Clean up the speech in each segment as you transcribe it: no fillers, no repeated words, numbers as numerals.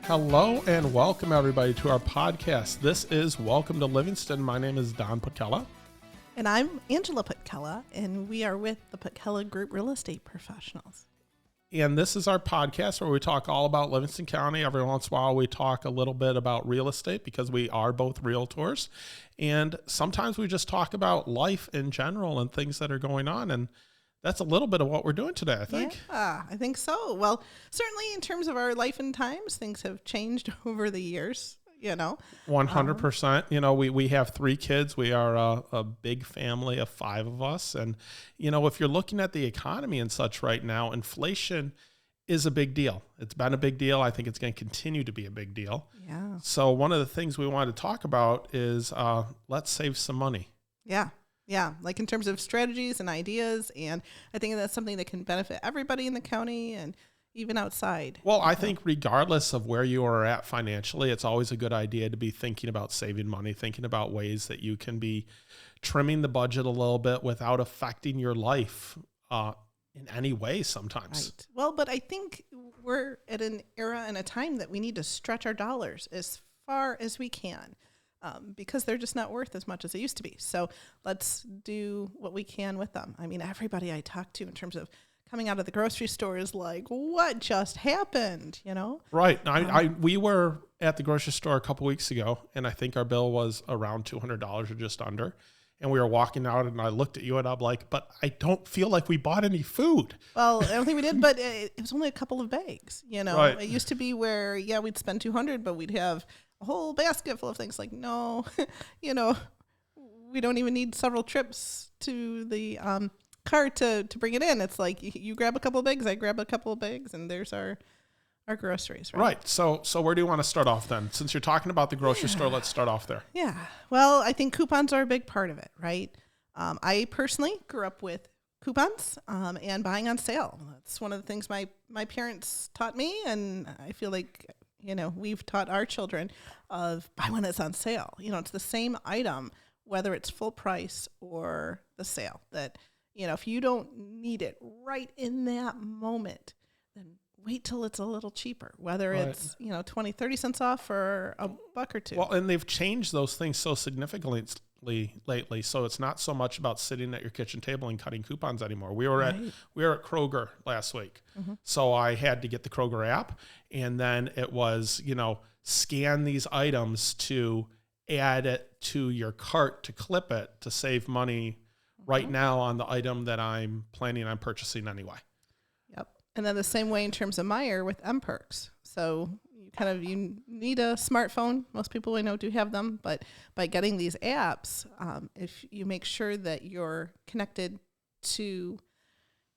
Hello and welcome everybody to our podcast. This is Welcome to Livingston. My name is Don Putkela. And I'm Angela Putkela, and we are with the Putkela Group Real Estate Professionals. And this is our podcast where we talk all about Livingston County. Every once in a while we talk a little bit about real estate because we are both realtors. And sometimes we just talk about life in general and things that are going on. And that's a little bit of what we're doing today, I think. Yeah, I think so. Well, certainly in terms of our life and times, things have changed over the years, 100%. We have 3 kids. We are a big family of 5 of us. And, if you're looking at the economy and such right now, inflation is a big deal. It's been a big deal. I think it's going to continue to be a big deal. Yeah. So one of the things we wanted to talk about is let's save some money. Yeah, like in terms of strategies and ideas, and I think that's something that can benefit everybody in the county and even outside. Well, I think regardless of where you are at financially, it's always a good idea to be thinking about saving money, thinking about ways that you can be trimming the budget a little bit without affecting your life in any way sometimes. Right. Well, but I think we're at an era and a time that we need to stretch our dollars as far as we can. Because they're just not worth as much as they used to be. So let's do what we can with them. I mean, everybody I talk to in terms of coming out of the grocery store is like, what just happened, Right. We were at the grocery store a couple weeks ago, and I think our bill was around $200 or just under. And we were walking out, and I looked at you, and I'm like, but I don't feel like we bought any food. Well, I don't think we did, but it was only a couple of bags, Right. It used to be where, we'd spend $200, but we'd have a whole basket full of things. Like, no, we don't even need several trips to the car to bring it in. It's like you grab a couple of bags, I grab a couple of bags, and there's our groceries, right? Right. So where do you want to start off then? Since you're talking about the grocery store, let's start off there. Yeah. Well, I think coupons are a big part of it, right? I personally grew up with coupons and buying on sale. That's one of the things my parents taught me, and I feel like we've taught our children of buy when it's on sale. It's the same item, whether it's full price or the sale, that, if you don't need it right in that moment, then wait till it's a little cheaper, whether Right. it's, 20, 30 cents off or a buck or two. Well, and they've changed those things so significantly lately. So it's not so much about sitting at your kitchen table and cutting coupons anymore. We were at Kroger last week. Mm-hmm. So I had to get the Kroger app, and then it was, scan these items to add it to your cart to clip it to save money right now on the item that I'm planning on purchasing anyway. Yep. And then the same way in terms of Meijer with M-Perks. So you need a smartphone. Most people I know do have them, but by getting these apps, if you make sure that you're connected to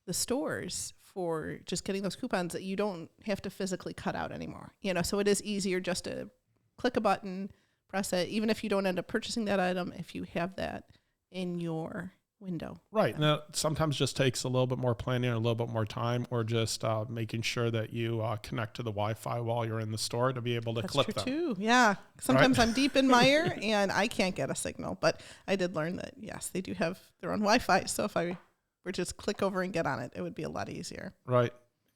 the stores for just getting those coupons, that you don't have to physically cut out anymore. So it is easier just to click a button, press it, even if you don't end up purchasing that item, if you have that in your window. Right. And that sometimes just takes a little bit more planning or a little bit more time, or just making sure that you connect to the Wi-Fi while you're in the store to be able to clip them. That's true too. Yeah. Sometimes I'm deep in Meijer and I can't get a signal, but I did learn that, yes, they do have their own Wi-Fi. So if I were to just click over and get on it, it would be a lot easier. Right.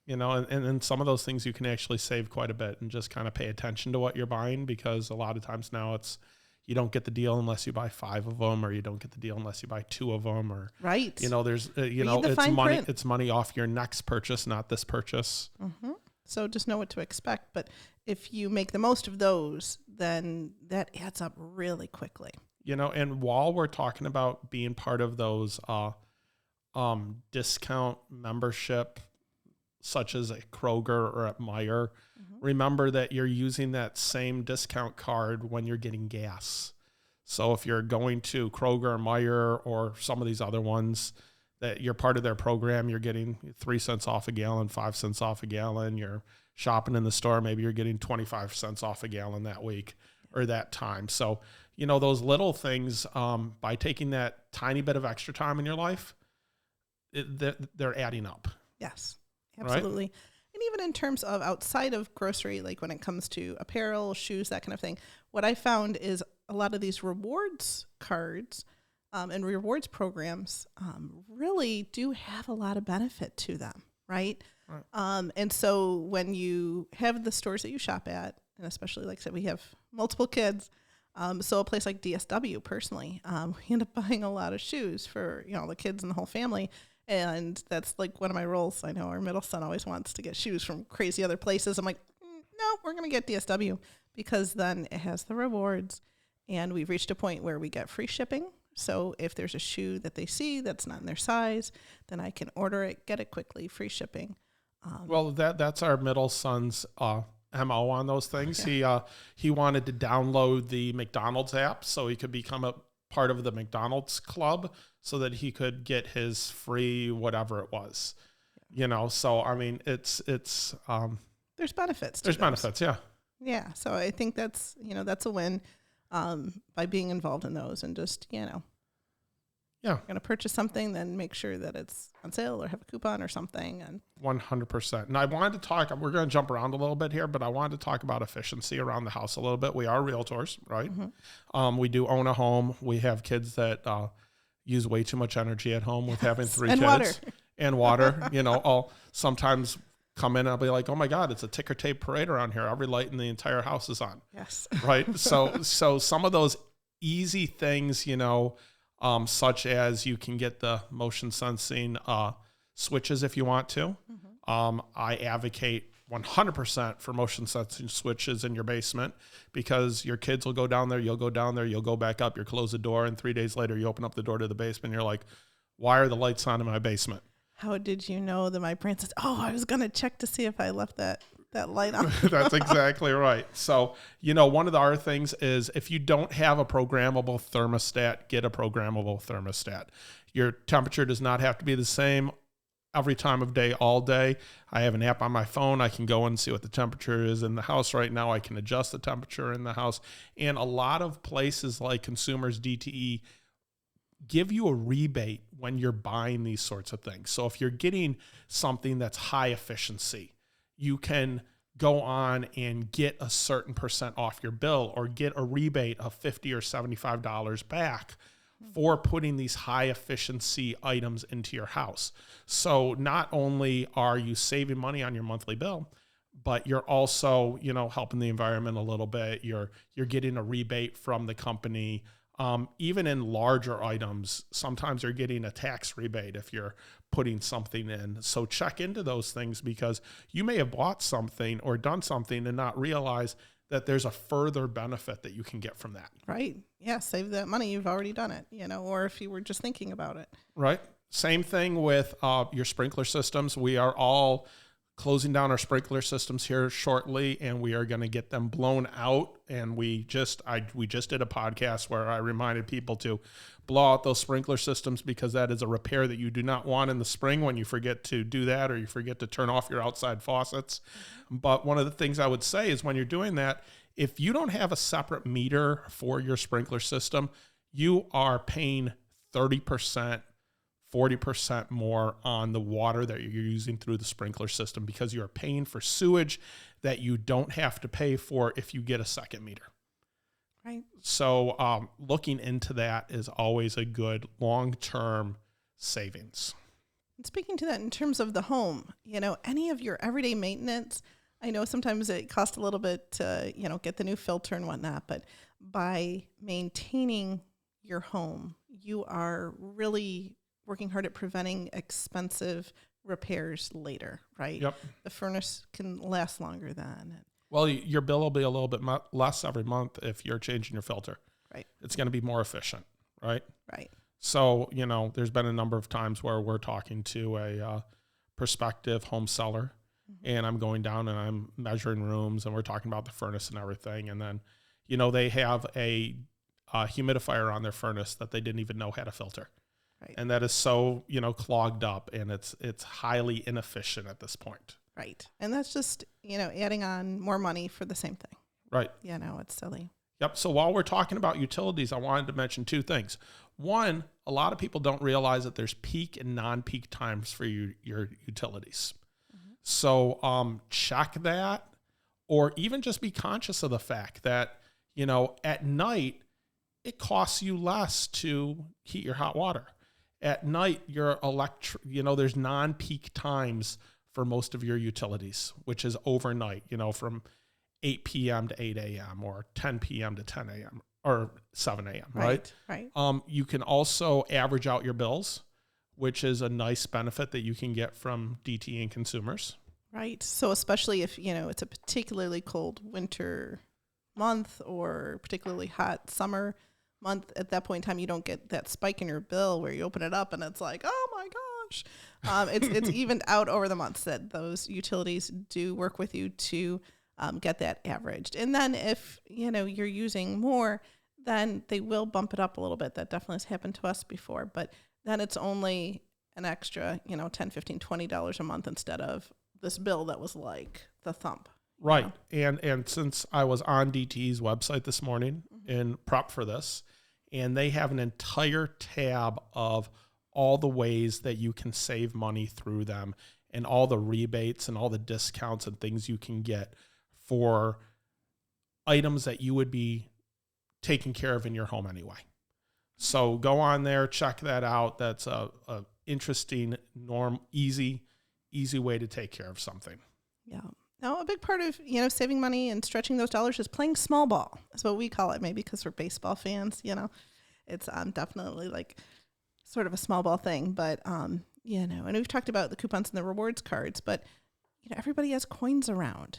And some of those things you can actually save quite a bit, and just kind of pay attention to what you're buying, because a lot of times now you don't get the deal unless you buy 5 of them, or you don't get the deal unless you buy 2 of them, or right. There's it's money. Print. It's money off your next purchase, not this purchase. Mm-hmm. So just know what to expect. But if you make the most of those, then that adds up really quickly. And while we're talking about being part of those discount membership, such as a Kroger or at Meijer, remember that you're using that same discount card when you're getting gas. So if you're going to Kroger or Meijer or some of these other ones that you're part of their program, you're getting 3 cents off a gallon, 5 cents off a gallon. You're shopping in the store, maybe you're getting 25 cents off a gallon that week or that time. So, those little things, by taking that tiny bit of extra time in your life, they're adding up. Yes. Absolutely. Right? And even in terms of outside of grocery, like when it comes to apparel, shoes, that kind of thing, what I found is a lot of these rewards cards and rewards programs really do have a lot of benefit to them, right? And so when you have the stores that you shop at, and especially, like I said, we have multiple kids. So a place like DSW, personally, we end up buying a lot of shoes for, the kids and the whole family. And that's like one of my roles. I know our middle son always wants to get shoes from crazy other places. I'm like, no, we're going to get DSW, because then it has the rewards. And we've reached a point where we get free shipping. So if there's a shoe that they see that's not in their size, then I can order it, get it quickly, free shipping. Well, that's our middle son's MO on those things. Yeah. He wanted to download the McDonald's app so he could become a part of the McDonald's club so that he could get his free whatever it was. So I mean, it's there's benefits. There's benefits, yeah. Yeah, so I think that's a win by being involved in those, and just you're going to purchase something, then make sure that it's on sale or have a coupon or something. And 100%. And I wanted to talk, we're going to jump around a little bit here, but I wanted to talk about efficiency around the house a little bit. We are realtors, right? Mm-hmm. We do own a home. We have kids that use way too much energy at home with having 3 and kids. Water. And water. I'll sometimes come in and I'll be like, oh my God, it's a ticker tape parade around here. Every light in the entire house is on. Yes. Right? So some of those easy things, such as you can get the motion sensing switches if you want to. Mm-hmm. I advocate 100% for motion sensing switches in your basement, because your kids will go down there, you'll go down there, you'll go back up, you close the door, and 3 days later you open up the door to the basement, and you're like, why are the lights on in my basement? How did you know that my brain says, I was going to check to see if I left that light on? That's exactly right. So, one of the other things is, if you don't have a programmable thermostat, get a programmable thermostat. Your temperature does not have to be the same every time of day, all day. I have an app on my phone. I can go and see what the temperature is in the house right now. I can adjust the temperature in the house. And a lot of places like Consumers, DTE, give you a rebate when you're buying these sorts of things. So if you're getting something that's high efficiency, you can go on and get a certain percent off your bill, or get a rebate of $50 or $75 back for putting these high efficiency items into your house. So not only are you saving money on your monthly bill, but you're also, helping the environment a little bit. You're getting a rebate from the company. Even in larger items, sometimes you're getting a tax rebate if you're putting something in. So check into those things, because you may have bought something or done something and not realize that there's a further benefit that you can get from that. Right. Yeah. Save that money. You've already done it, or if you were just thinking about it. Right. Same thing with your sprinkler systems. We are all closing down our sprinkler systems here shortly, and we are going to get them blown out. And we just did a podcast where I reminded people to blow out those sprinkler systems, because that is a repair that you do not want in the spring when you forget to do that, or you forget to turn off your outside faucets. But one of the things I would say is, when you're doing that, if you don't have a separate meter for your sprinkler system, you are paying 30%, 40% more on the water that you're using through the sprinkler system, because you're paying for sewage that you don't have to pay for if you get a second meter. Right. So looking into that is always a good long-term savings. And speaking to that in terms of the home, any of your everyday maintenance, I know sometimes it costs a little bit to, get the new filter and whatnot, but by maintaining your home, you are really working hard at preventing expensive repairs later, right? Yep. The furnace can last longer then. Well, your bill will be a little bit less every month if you're changing your filter. Right. It's going to be more efficient, right? Right. So, there's been a number of times where we're talking to a prospective home seller, mm-hmm. and I'm going down and I'm measuring rooms, and we're talking about the furnace and everything. And then, they have a humidifier on their furnace that they didn't even know had a filter. Right. And that is so, clogged up, and it's highly inefficient at this point. Right. And that's just, adding on more money for the same thing. Right. It's silly. Yep. So while we're talking about utilities, I wanted to mention 2 things. One, a lot of people don't realize that there's peak and non-peak times for your utilities. Mm-hmm. So check that, or even just be conscious of the fact that, at night, it costs you less to heat your hot water. At night, your there's non-peak times for most of your utilities, which is overnight, from 8 p.m. to 8 a.m. or 10 p.m. to 10 a.m. or 7 a.m., right? Right. You can also average out your bills, which is a nice benefit that you can get from DTE and consumers. Right. So especially if, it's a particularly cold winter month or particularly hot summer month, at that point in time, you don't get that spike in your bill where you open it up and it's like, oh my gosh. It's evened out over the months that those utilities do work with you to get that averaged. And then if, you're using more, then they will bump it up a little bit. That definitely has happened to us before, but then it's only an extra, $10, $15, $20 a month instead of this bill that was like the thump. Right. And since I was on DTE's website this morning in prep for this, and they have an entire tab of all the ways that you can save money through them and all the rebates and all the discounts and things you can get for items that you would be taking care of in your home anyway. So go on there, check that out. That's a interesting, easy way to take care of something. Yeah. Now, a big part of, saving money and stretching those dollars is playing small ball. That's what we call it, maybe because we're baseball fans, It's definitely like sort of a small ball thing. But, and we've talked about the coupons and the rewards cards, but, everybody has coins around.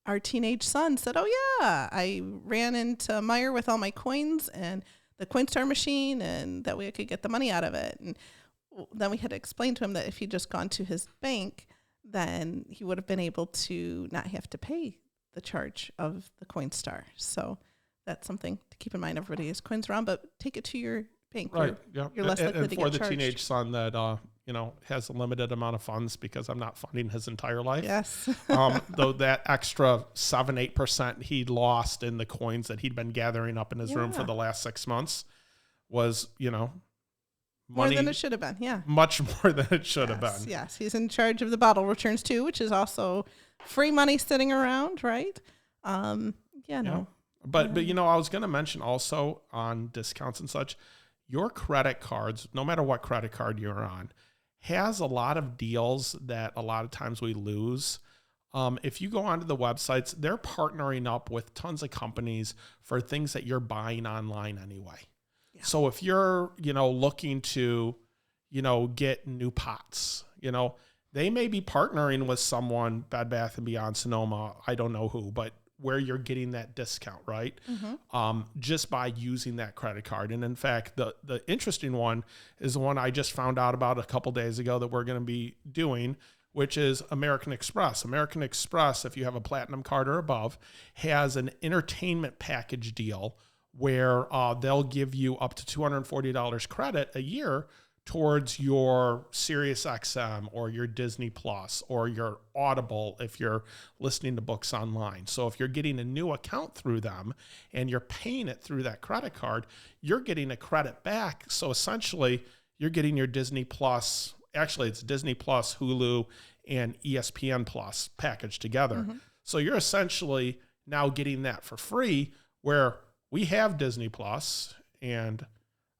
Our teenage son said, oh, yeah, I ran into Meijer with all my coins and the Coinstar machine, and that way I could get the money out of it. And then we had to explain to him that if he'd just gone to his bank, then he would have been able to not have to pay the charge of the Coinstar. So that's something to keep in mind. Everybody has coins around, but take it to your bank. Right. You're less likely to get charged. And for the teenage son that, has a limited amount of funds because I'm not funding his entire life. Yes. Though that extra 7-8% he'd lost in the coins that he'd been gathering up in his room for the last 6 months was, money. More than it should have been. Yeah. Much more than it should have been. Yes. He's in charge of the bottle returns too, which is also free money sitting around. Right. But I was going to mention also on discounts and such, your credit cards, no matter what credit card you're on, has a lot of deals that a lot of times we lose. If you go onto the websites, they're partnering up with tons of companies for things that you're buying online anyway. Yeah. So if you're, looking to, get new pots, they may be partnering with someone, Bed Bath & Beyond, Sonoma, I don't know who, but where you're getting that discount, right? Just by using that credit card. And in fact, the interesting one is the one I just found out about a couple days ago that we're going to be doing, which is American Express. American Express, if you have a platinum card or above, has an entertainment package deal where they'll give you up to $240 credit a year towards your Sirius XM or your Disney Plus or your Audible if you're listening to books online. So if you're getting a new account through them and you're paying it through that credit card, you're getting a credit back. So essentially, you're getting your Disney Plus, actually it's Disney Plus, Hulu, and ESPN Plus packaged together. So you're essentially now getting that for free, where we have Disney Plus and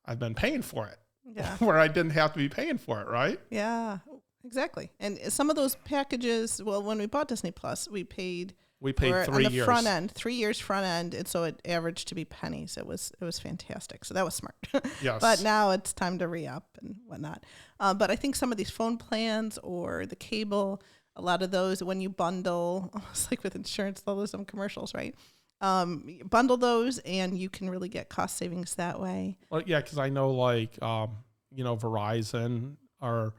I've been paying for it. Yeah. Where I didn't have to be paying for it, right? Yeah, exactly. And some of those packages, well, when we bought Disney Plus, we paid 3 on the years. front end, 3 years front end, and so it averaged to be pennies. It was fantastic. So that was smart. Yes. But now it's time to re-up and whatnot. But I think some of these phone plans or the cable, a lot of those, when you bundle, it's like with insurance, there's some commercials, right? Bundle those and you can really get cost savings that way. Well, yeah, because I know Verizon or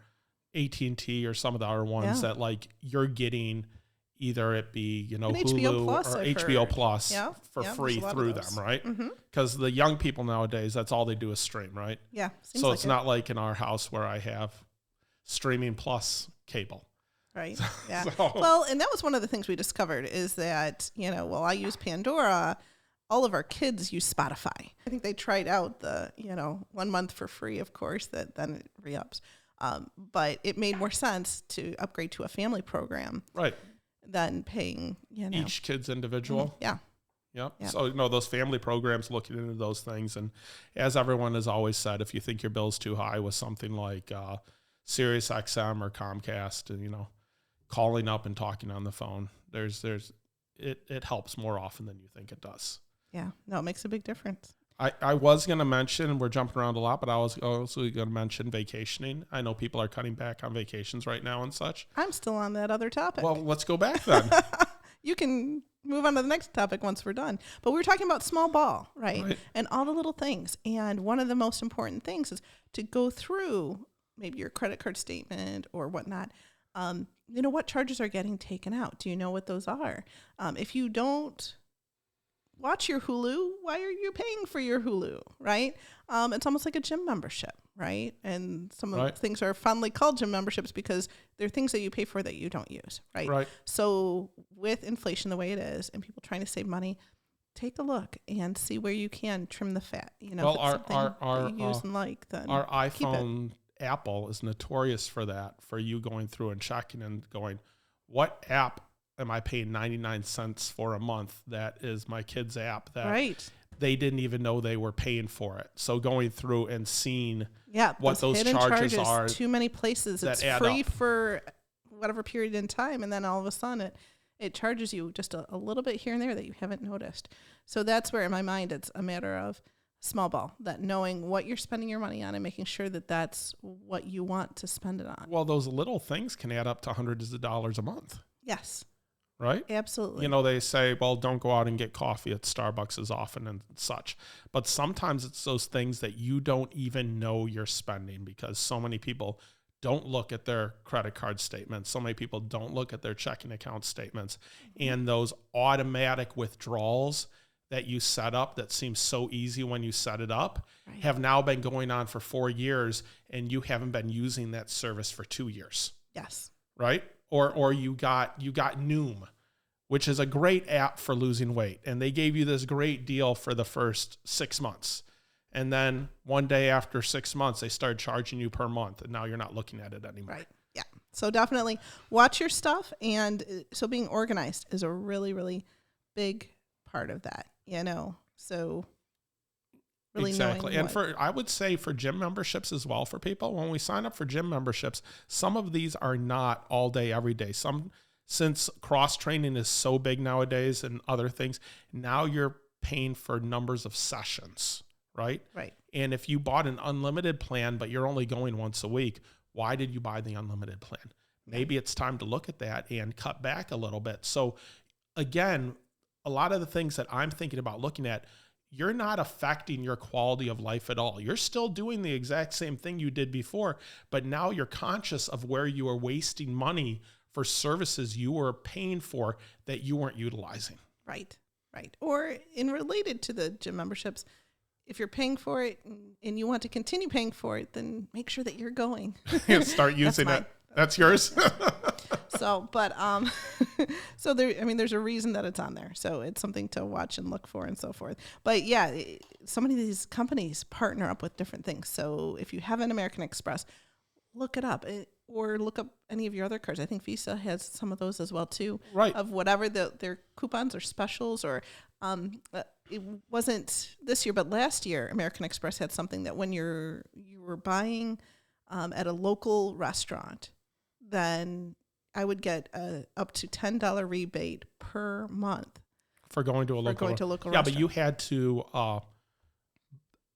AT&T or some of the other ones that you're getting either it be, Hulu HBO Plus, or HBO Plus for free through them, right? Because the young people nowadays, that's all they do is stream, right? Yeah. So it's not like in our house where I have streaming plus cable. Right. Yeah. Well, and that was one of the things we discovered is that, I use Pandora, all of our kids use Spotify. I think they tried out the, 1 month for free, of course, that then it re-ups. But it made more sense to upgrade to a family program. Right. Than paying, each kid's individual. Yeah. Yep. Yeah. So, those family programs, looking into those things. And as everyone has always said, if you think your bill's too high with something like Sirius XM or Comcast, and, calling up and talking on the phone, there's it helps more often than you think it does. Yeah, no, it makes a big difference. I was going to mention, we're jumping around a lot, but I was also going to mention vacationing. I know people are cutting back on vacations right now and such. I'm still on that other topic. Well, let's go back then. You can move on to the next topic once we're done. But we were talking about small ball, right? And all the little things. And one of the most important things is to go through maybe your credit card statement or whatnot. What charges are getting taken out? Do you know what those are? If you don't watch your Hulu, why are you paying for your Hulu, right? It's almost like a gym membership, right? And some of the things are fondly called gym memberships because they're things that you pay for that you don't use, right? Right. So with inflation the way it is and people trying to save money, take a look and see where you can trim the fat. If it's something that you use and like, then our iPhone Apple is notorious for that, for you going through and checking and going, what app am I paying 99 cents for a month? That is my kid's app that they didn't even know they were paying for it. So going through and seeing what those charges are. Too many places. It's free for whatever period in time. And then all of a sudden it charges you just a little bit here and there that you haven't noticed. So that's where in my mind, it's a matter of small ball, that knowing what you're spending your money on and making sure that that's what you want to spend it on. Well, those little things can add up to hundreds of dollars a month. Yes. Right? Absolutely. They say, well, don't go out and get coffee at Starbucks as often and such. But sometimes it's those things that you don't even know you're spending because so many people don't look at their credit card statements. So many people don't look at their checking account statements. And those automatic withdrawals that you set up that seems so easy when you set it up have now been going on for 4 years and you haven't been using that service for 2 years. Yes. Right? Or you got Noom, which is a great app for losing weight. And they gave you this great deal for the first 6 months. And then one day after 6 months, they started charging you per month. And now you're not looking at it anymore. Right. Yeah. So definitely watch your stuff. And so being organized is a really, really big part of that, so really exactly. And I would say for gym memberships as well, for people, when we sign up for gym memberships, some of these are not all day, every day. Since cross training is so big nowadays and other things, now you're paying for numbers of sessions, right? Right. And if you bought an unlimited plan, but you're only going once a week, why did you buy the unlimited plan? Maybe it's time to look at that and cut back a little bit. So again, a lot of the things that I'm thinking about looking at, you're not affecting your quality of life at all. You're still doing the exact same thing you did before, but now you're conscious of where you are wasting money for services you were paying for that you weren't utilizing. Right. Or in related to the gym memberships, if you're paying for it and you want to continue paying for it, then make sure that you're going. Start using it. That's yours. So there's a reason that it's on there. So it's something to watch and look for and so forth. But yeah, so many of these companies partner up with different things. So if you have an American Express, look it up or look up any of your other cards. I think Visa has some of those as well too. Right. Of whatever their coupons or specials or it wasn't this year, but last year, American Express had something that when you were buying at a local restaurant, then I would get up to $10 rebate per month for going to a local restaurant. Yeah, but you had to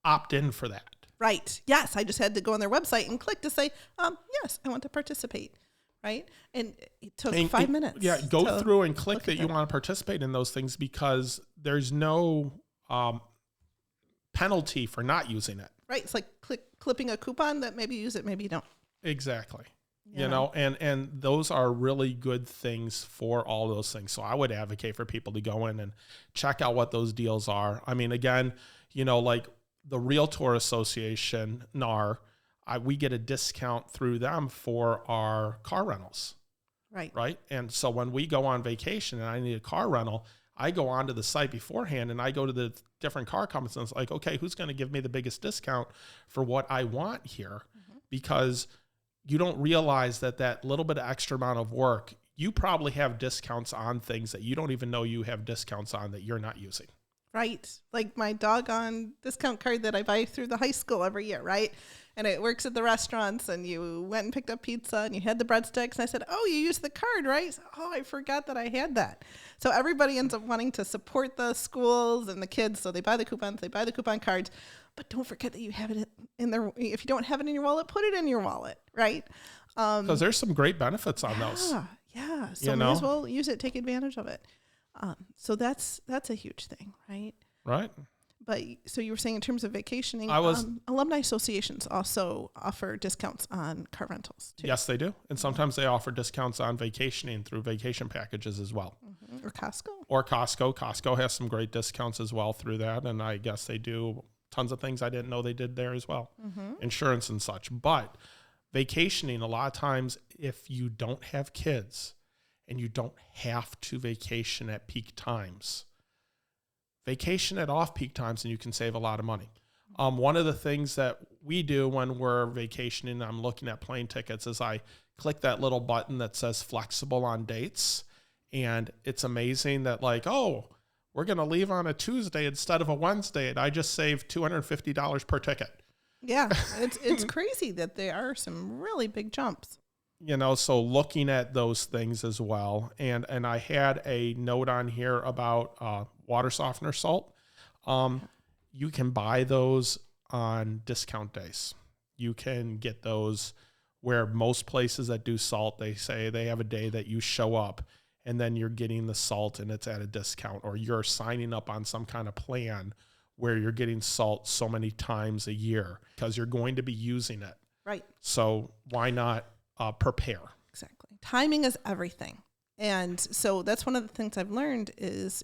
opt in for that. Right. Yes, I just had to go on their website and click to say, yes, I want to participate. Right. And it took 5 minutes. Yeah, go through and click that you want to participate in those things because there's no penalty for not using it. Right. It's like clipping a coupon that maybe you use it, maybe you don't. Exactly. And those are really good things for all those things. So I would advocate for people to go in and check out what those deals are. I mean, again, like the Realtor Association, NAR, we get a discount through them for our car rentals. Right. And so when we go on vacation and I need a car rental, I go onto the site beforehand and I go to the different car companies and it's like, okay, who's going to give me the biggest discount for what I want here? Mm-hmm. Because you don't realize that little bit of extra amount of work, you probably have discounts on things that you don't even know you have discounts on that you're not using. Right. Like my doggone discount card that I buy through the high school every year, right? and it works at the restaurants, and you went and picked up pizza and you had the breadsticks. And I said, oh, you used the card, right? Oh, I forgot that I had that. So everybody ends up wanting to support the schools and the kids. So they buy the coupons, they buy the coupon cards, but don't forget that you have it in there. If you don't have it in your wallet, put it in your wallet, right? Because there's some great benefits on those. Yeah. So may as well use it, take advantage of it. So that's a huge thing, right? Right. But so you were saying in terms of vacationing, alumni associations also offer discounts on car rentals too. Yes, they do. And sometimes they offer discounts on vacationing through vacation packages as well. Mm-hmm. Or Costco. Costco has some great discounts as well through that. And I guess they do tons of things I didn't know they did there as well. Mm-hmm. Insurance and such. But vacationing, a lot of times, if you don't have kids and you don't have to vacation at peak times, vacation at off-peak times and you can save a lot of money. One of the things that we do when we're vacationing, I'm looking at plane tickets, is I click that little button that says flexible on dates. And it's amazing that like, oh, we're going to leave on a Tuesday instead of a Wednesday. And I just saved $250 per ticket. Yeah, it's crazy that there are some really big jumps. So looking at those things as well. And I had a note on here about water softener salt. You can buy those on discount days. You can get those where most places that do salt, they say they have a day that you show up and then you're getting the salt and it's at a discount, or you're signing up on some kind of plan where you're getting salt so many times a year because you're going to be using it. Right. So why not prepare? Exactly. Timing is everything. And so that's one of the things I've learned is,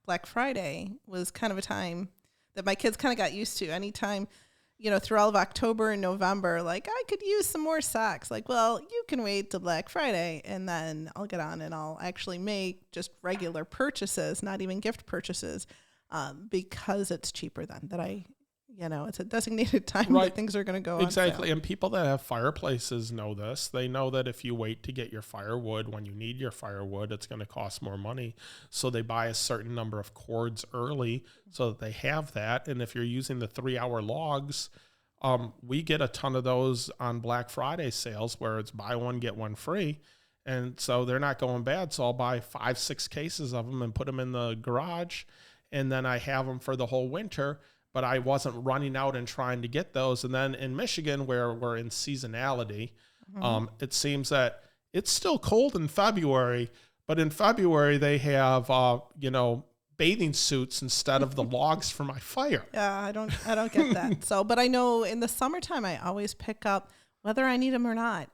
Black Friday was kind of a time that my kids kind of got used to. Anytime, through all of October and November, like, I could use some more socks. Like, well, you can wait till Black Friday, and then I'll get on and I'll actually make just regular purchases, not even gift purchases, because it's cheaper then. It's a designated time that things are going to go on Exactly. sale. And people that have fireplaces know this. They know that if you wait to get your firewood when you need your firewood, it's going to cost more money. So they buy a certain number of cords early so that they have that. And if you're using the 3-hour logs, we get a ton of those on Black Friday sales where it's buy one, get one free. And so they're not going bad. So I'll buy 5-6 cases of them and put them in the garage. And then I have them for the whole winter. But I wasn't running out and trying to get those. And then in Michigan, where we're in seasonality, it seems that it's still cold in February, but in February they have, bathing suits instead of the logs for my fire. Yeah, I don't get that. So, but I know in the summertime, I always pick up whether I need them or not,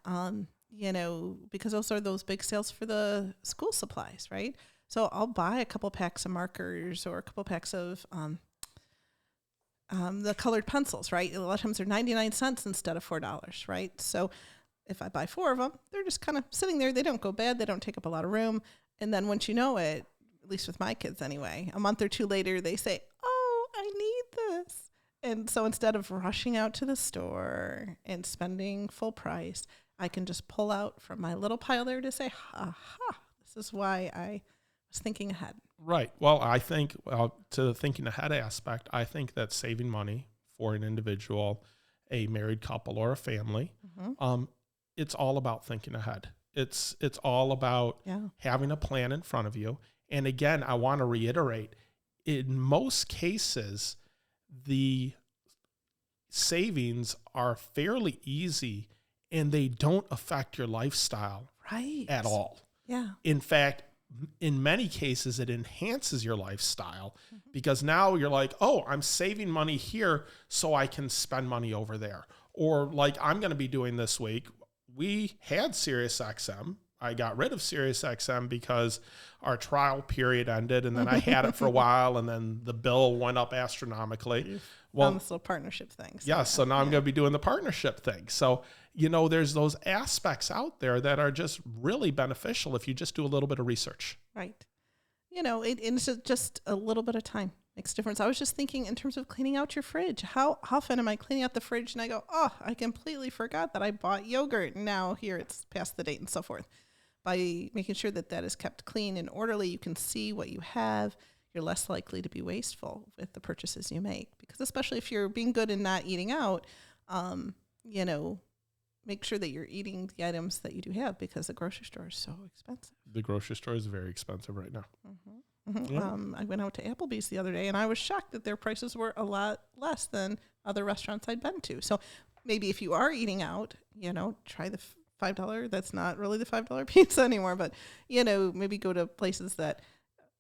because those are those big sales for the school supplies, right? So I'll buy a couple packs of markers or a couple packs of, the colored pencils, right? A lot of times they're 99 cents instead of $4, right? So if I buy 4 of them, they're just kind of sitting there. They don't go bad. They don't take up a lot of room. And then once you know it, at least with my kids anyway, a month or two later, they say, oh, I need this. And so instead of rushing out to the store and spending full price, I can just pull out from my little pile there to say, this is why I was thinking ahead. Right. Well, I think to the thinking ahead aspect, I think that saving money for an individual, a married couple or a family, it's all about thinking ahead. It's all about having a plan in front of you. And again, I want to reiterate, in most cases, the savings are fairly easy and they don't affect your lifestyle at all. Yeah. In fact, in many cases, it enhances your lifestyle because now you're like, oh, I'm saving money here so I can spend money over there. Or like I'm going to be doing this week. We had SiriusXM. I got rid of SiriusXM because our trial period ended and then I had it for a while and then the bill went up astronomically. Well, this little partnership thing. So so now I'm going to be doing the partnership thing. So, there's those aspects out there that are just really beneficial if you just do a little bit of research. Right. It's just a little bit of time makes a difference. I was just thinking in terms of cleaning out your fridge. How often am I cleaning out the fridge and I go, oh, I completely forgot that I bought yogurt and now here it's past the date and so forth. By making sure that is kept clean and orderly, you can see what you have. You're less likely to be wasteful with the purchases you make because especially if you're being good and not eating out, you know, make sure that you're eating the items that you do have, because the grocery store is so expensive. The grocery store is very expensive right now. I went out to Applebee's the other day, and I was shocked that their prices were a lot less than other restaurants I'd been to. So maybe if you are eating out, you know, try the $5. That's not really the $5 pizza anymore, but, you know, maybe go to places that,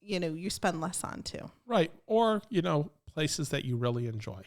you know, you spend less on too. Right. Or, you know, places that you really enjoy.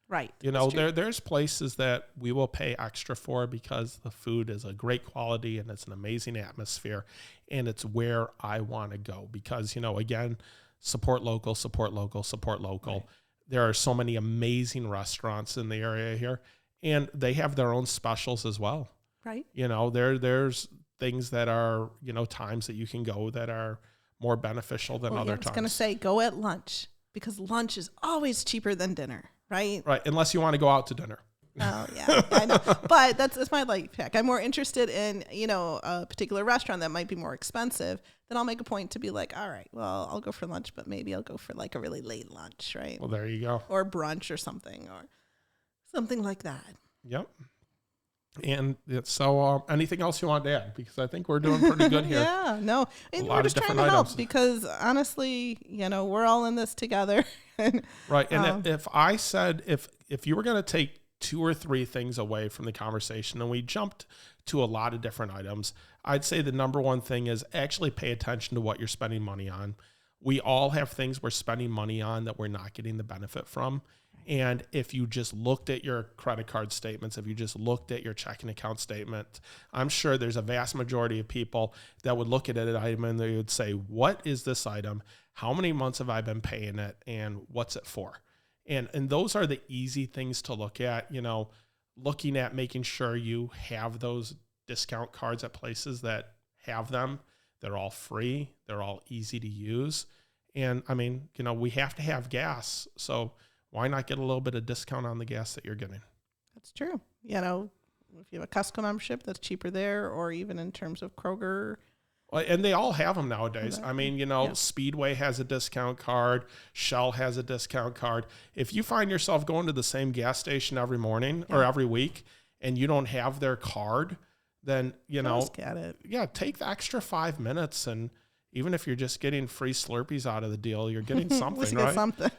Right. You know, there's places that we will pay extra for because the food is a great quality and it's an amazing atmosphere, and it's where I want to go because, you know, again, support local, support local, support local. Right. There are so many amazing restaurants in the area here, and they have their own specials as well. Right. You know, there's things that are, you know, times that you can go that are more beneficial than other times. I was going to say go at lunch, because lunch is always cheaper than dinner. Right. Right. Unless you want to go out to dinner. Oh, yeah, I know. But that's my life pick. I'm more interested in, you know, a particular restaurant that might be more expensive. Then I'll make a point to be like, all right, well, I'll go for lunch, but maybe I'll go for like a really late lunch. Right. Well, there you go. Or brunch or something like that. Yep. And so anything else you want to add? Because I think we're doing pretty good here. Yeah, no. And we're just trying to help because honestly, you know, we're all in this together. Right. And if I said, if you were going to take 2 or 3 things away from the conversation and we jumped to a lot of different items, I'd say the number one thing is actually pay attention to what you're spending money on. We all have things we're spending money on that we're not getting the benefit from. And if you just looked at your credit card statements, if you just looked at your checking account statement, I'm sure there's a vast majority of people that would look at an item and they would say, what is this item? How many months have I been paying it? And what's it for? And those are the easy things to look at, you know, looking at making sure you have those discount cards at places that have them. They're all free. They're all easy to use. And I mean, you know, we have to have gas. So why not get a little bit of discount on the gas that you're getting? That's true. You know, if you have a Costco membership, that's cheaper there, or even in terms of Kroger. Well, and they all have them nowadays. I mean, you know, Speedway has a discount card. Shell has a discount card. If you find yourself going to the same gas station every morning or every week and you don't have their card, then, you know, get it. Yeah, take the extra 5 minutes, and even if you're just getting free Slurpees out of the deal, you're getting something, right? Something.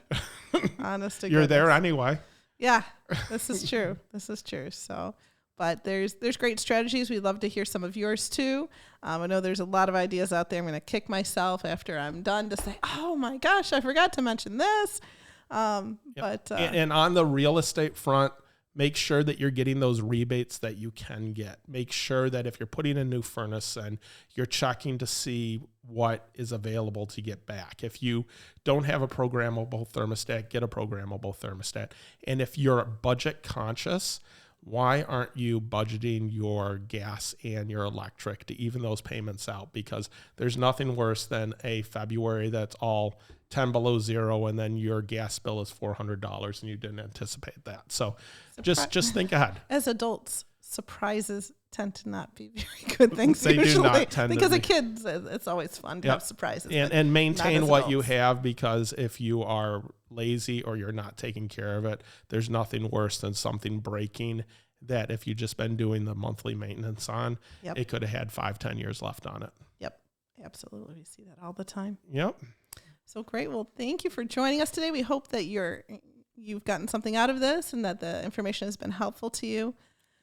Honest to You're goodness. there anyway. Yeah, this is true. This is true. So, but there's great strategies. We'd love to hear some of yours too. I know there's a lot of ideas out there. I'm going to kick myself after I'm done to say, oh my gosh, I forgot to mention this. But and on the real estate front, make sure that you're getting those rebates that you can get. Make sure that if you're putting a new furnace in, you're checking to see what is available to get back. If you don't have a programmable thermostat, get a programmable thermostat. And if you're budget conscious, why aren't you budgeting your gas and your electric to even those payments out? Because there's nothing worse than a February that's all 10 below zero, and then your gas bill is $400 and you didn't anticipate that. So just think ahead. As adults, surprises tend to not be very good things. They usually. do not tend because to of kids, it's always fun to have surprises. And maintain what you have, because if you are lazy or you're not taking care of it, there's nothing worse than something breaking that if you just been doing the monthly maintenance on, it could have had 5-10 years left on it. Yep, absolutely. We see that all the time. Yep. So great. Well, thank you for joining us today. We hope that you've gotten something out of this and that the information has been helpful to you.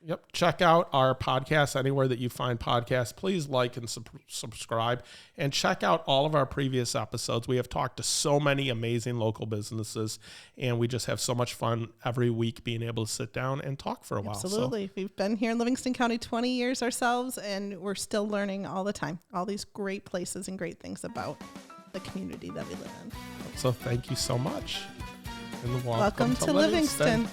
Yep. Check out our podcast anywhere that you find podcasts. Please like and subscribe, and check out all of our previous episodes. We have talked to so many amazing local businesses, and we just have so much fun every week being able to sit down and talk for a while. Absolutely. So, we've been here in Livingston County 20 years ourselves, and we're still learning all the time, all these great places and great things about the community that we live in. So thank you so much. And welcome to Livingston.